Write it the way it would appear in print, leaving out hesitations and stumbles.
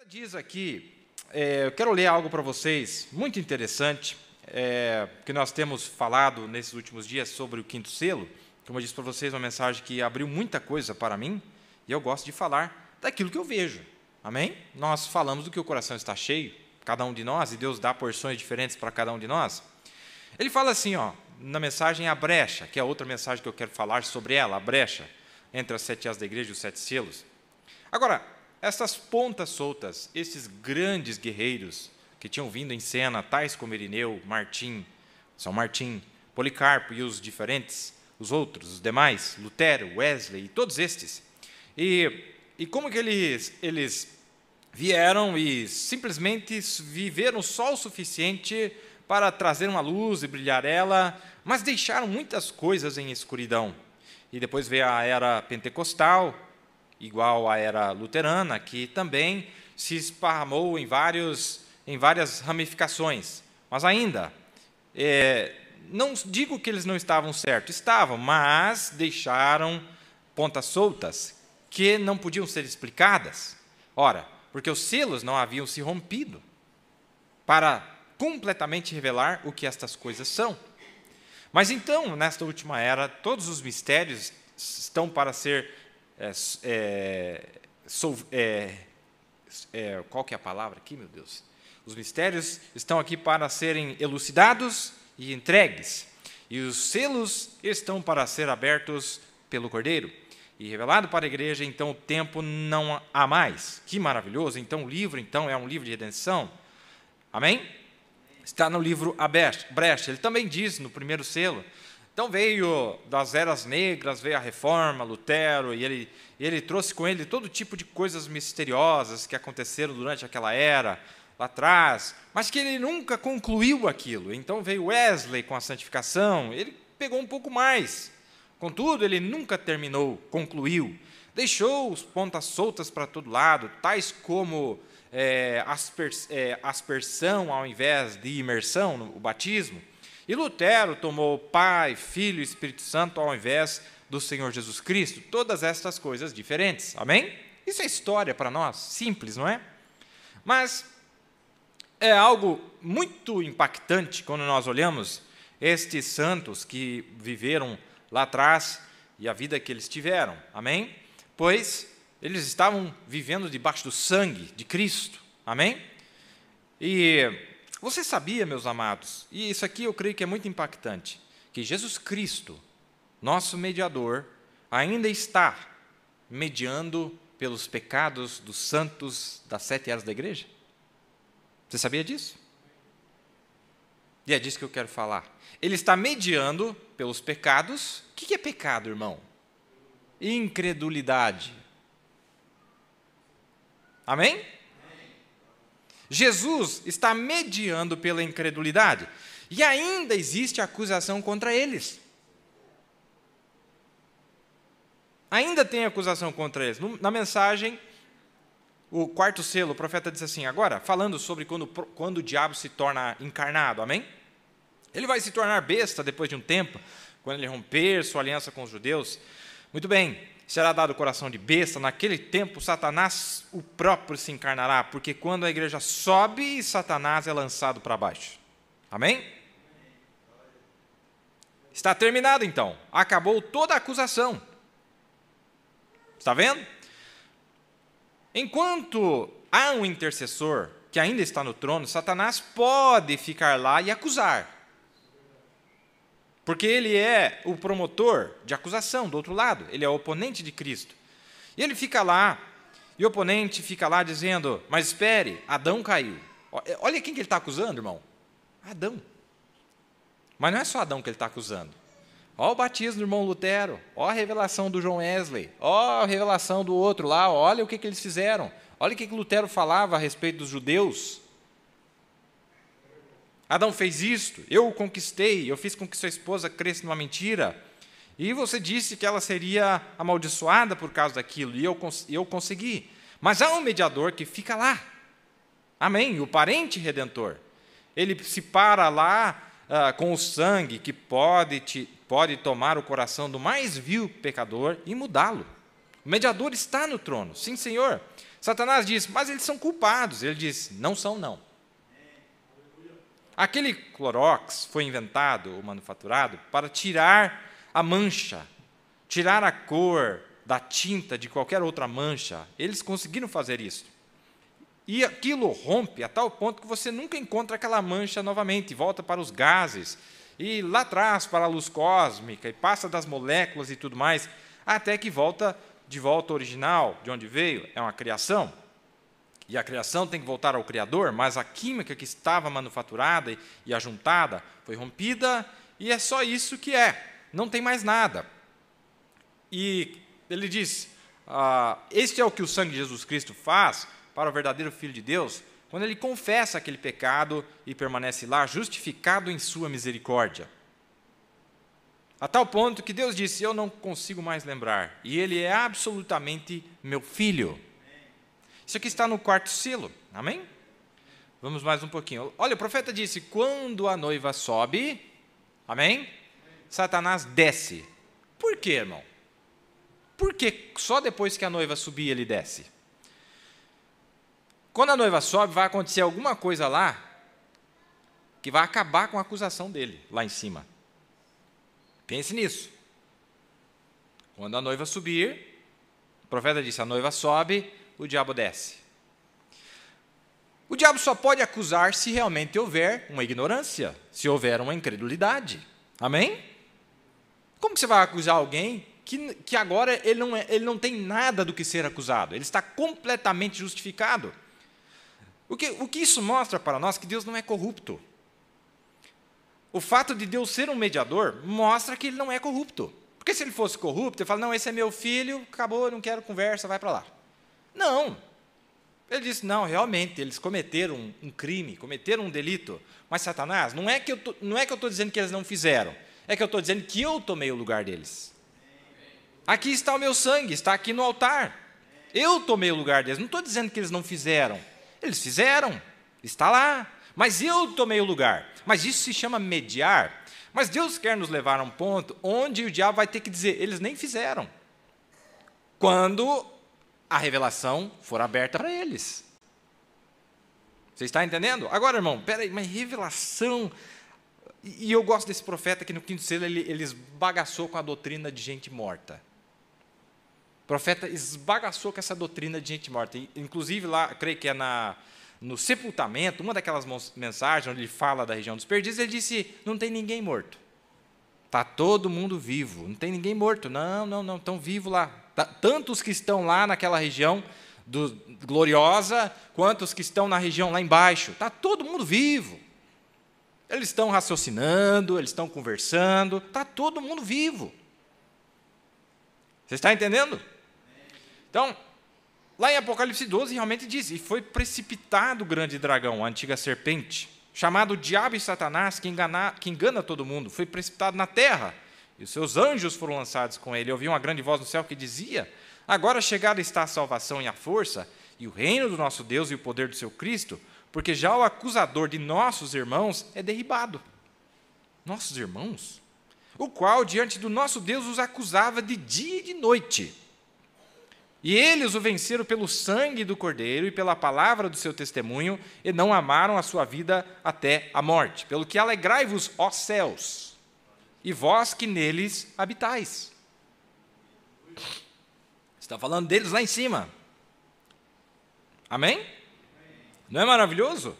Diz aqui, eu quero ler algo para vocês, muito interessante, que nós temos falado nesses últimos dias sobre o quinto selo. Como eu disse para vocês, uma mensagem que abriu muita coisa para mim, e eu gosto de falar daquilo que eu vejo, amém? Nós falamos do que o coração está cheio, cada um de nós, e Deus dá porções diferentes para cada um de nós. Ele fala assim, na mensagem A Brecha, que é outra mensagem que eu quero falar sobre ela, a brecha entre as 7 asas da igreja e os 7 selos. Agora, essas pontas soltas, esses grandes guerreiros que tinham vindo em cena, tais como Irineu, Martim, São Martim, Policarpo e os diferentes, os outros, os demais, Lutero, Wesley e todos estes. E como que eles vieram e simplesmente viveram só o suficiente para trazer uma luz e brilhar ela, mas deixaram muitas coisas em escuridão. E depois veio a era pentecostal, igual à era luterana, que também se esparramou em várias ramificações. Mas ainda, não digo que eles não estavam certos, estavam, mas deixaram pontas soltas que não podiam ser explicadas. Ora, porque os selos não haviam se rompido para completamente revelar o que estas coisas são. Mas então, nesta última era, todos os mistérios estão para ser qual que é a palavra aqui, meu Deus? Os mistérios estão aqui para serem elucidados e entregues. E os selos estão para ser abertos pelo Cordeiro. E revelado para a igreja, então o tempo não há mais. Que maravilhoso! Então o livro é um livro de redenção. Amém? Está no livro A Brecha. Ele também diz no primeiro selo. Então veio das eras negras, veio a Reforma, Lutero, e ele trouxe com ele todo tipo de coisas misteriosas que aconteceram durante aquela era, lá atrás, mas que ele nunca concluiu aquilo. Então veio Wesley com a santificação, ele pegou um pouco mais. Contudo, ele nunca concluiu. Deixou os pontas soltas para todo lado, tais como aspersão ao invés de imersão, o batismo. E Lutero tomou Pai, Filho e Espírito Santo ao invés do Senhor Jesus Cristo. Todas estas coisas diferentes. Amém? Isso é história para nós, simples, não é? Mas é algo muito impactante quando nós olhamos estes santos que viveram lá atrás e a vida que eles tiveram. Amém? Pois eles estavam vivendo debaixo do sangue de Cristo. Amém? E você sabia, meus amados, e isso aqui eu creio que é muito impactante, que Jesus Cristo, nosso mediador, ainda está mediando pelos pecados dos santos das 7 eras da igreja? Você sabia disso? E é disso que eu quero falar. Ele está mediando pelos pecados. O que é pecado, irmão? Incredulidade. Amém? Jesus está mediando pela incredulidade. E ainda existe acusação contra eles. Ainda tem acusação contra eles. Na mensagem, o quarto selo, o profeta diz assim, agora, falando sobre quando o diabo se torna encarnado, amém? Ele vai se tornar besta depois de um tempo, quando ele romper sua aliança com os judeus. Muito bem, será dado o coração de besta, naquele tempo Satanás o próprio se encarnará, porque quando a igreja sobe, Satanás é lançado para baixo. Amém? Está terminado então, acabou toda a acusação. Está vendo? Enquanto há um intercessor que ainda está no trono, Satanás pode ficar lá e acusar. Porque ele é o promotor de acusação do outro lado, ele é o oponente de Cristo. E ele fica lá, e o oponente fica lá dizendo, mas espere, Adão caiu. Olha quem que ele está acusando, irmão. Adão. Mas não é só Adão que ele está acusando. Olha o batismo do irmão Lutero, olha a revelação do João Wesley, olha a revelação do outro lá, olha o que eles fizeram. Olha o que Lutero falava a respeito dos judeus. Adão fez isto, eu o conquistei, eu fiz com que sua esposa cresça numa mentira, e você disse que ela seria amaldiçoada por causa daquilo, e eu consegui. Mas há um mediador que fica lá, amém, o parente redentor. Ele se para lá com o sangue que pode tomar o coração do mais vil pecador e mudá-lo. O mediador está no trono. Sim, Senhor. Satanás diz, mas eles são culpados. Ele diz, não são, não. Aquele Clorox foi inventado ou manufaturado para tirar a mancha, tirar a cor da tinta de qualquer outra mancha. Eles conseguiram fazer isso. E aquilo rompe a tal ponto que você nunca encontra aquela mancha novamente, volta para os gases, e lá atrás para a luz cósmica, e passa das moléculas e tudo mais, até que volta de volta ao original, de onde veio, é uma criação. E a criação tem que voltar ao Criador, mas a química que estava manufaturada e ajuntada foi rompida, e é só isso que é, não tem mais nada. E ele diz, este é o que o sangue de Jesus Cristo faz para o verdadeiro Filho de Deus, quando ele confessa aquele pecado e permanece lá, justificado em sua misericórdia. A tal ponto que Deus disse, eu não consigo mais lembrar, e ele é absolutamente meu filho. Isso aqui está no quarto selo, amém? Vamos mais um pouquinho. Olha, o profeta disse, quando a noiva sobe, amém? Satanás desce. Por quê, irmão? Por que só depois que a noiva subir ele desce? Quando a noiva sobe, vai acontecer alguma coisa lá que vai acabar com a acusação dele, lá em cima. Pense nisso. Quando a noiva subir, o profeta disse, a noiva sobe, o diabo desce. O diabo só pode acusar se realmente houver uma ignorância, se houver uma incredulidade. Amém? Como que você vai acusar alguém que agora ele não tem nada do que ser acusado? Ele está completamente justificado. O que isso mostra para nós? Que Deus não é corrupto. O fato de Deus ser um mediador mostra que ele não é corrupto. Porque se ele fosse corrupto, ele fala, não, esse é meu filho, acabou, eu não quero conversa, vai para lá. Não. Ele disse, não, realmente, eles cometeram um crime, cometeram um delito. Mas, Satanás, não é que eu estou dizendo que eles não fizeram, é que eu estou dizendo que eu tomei o lugar deles. Aqui está o meu sangue, está aqui no altar. Eu tomei o lugar deles, não estou dizendo que eles não fizeram. Eles fizeram, está lá. Mas eu tomei o lugar. Mas isso se chama mediar. Mas Deus quer nos levar a um ponto onde o diabo vai ter que dizer, eles nem fizeram. Quando a revelação for aberta para eles. Você está entendendo? Agora, irmão, peraí, mas revelação... E eu gosto desse profeta que no quinto selo ele esbagaçou com a doutrina de gente morta. O profeta esbagaçou com essa doutrina de gente morta. Inclusive, lá, creio que é no sepultamento, uma daquelas mensagens onde ele fala da região dos perdidos, ele disse, não tem ninguém morto. Está todo mundo vivo, não tem ninguém morto. Não, estão vivos lá. Tanto os que estão lá naquela região gloriosa, quanto os que estão na região lá embaixo. Está todo mundo vivo. Eles estão raciocinando, eles estão conversando, está todo mundo vivo. Você está entendendo? Então, lá em Apocalipse 12, realmente diz, e foi precipitado o grande dragão, a antiga serpente, chamado Diabo e Satanás, que engana todo mundo, foi precipitado na terra, e os seus anjos foram lançados com ele. Eu ouvi uma grande voz no céu que dizia, agora chegada está a salvação e a força, e o reino do nosso Deus e o poder do seu Cristo, porque já o acusador de nossos irmãos é derribado. Nossos irmãos? O qual, diante do nosso Deus, os acusava de dia e de noite. E eles o venceram pelo sangue do Cordeiro e pela palavra do seu testemunho, e não amaram a sua vida até a morte. Pelo que alegrai-vos, ó céus, e vós que neles habitais. Está falando deles lá em cima. Amém? Não é maravilhoso?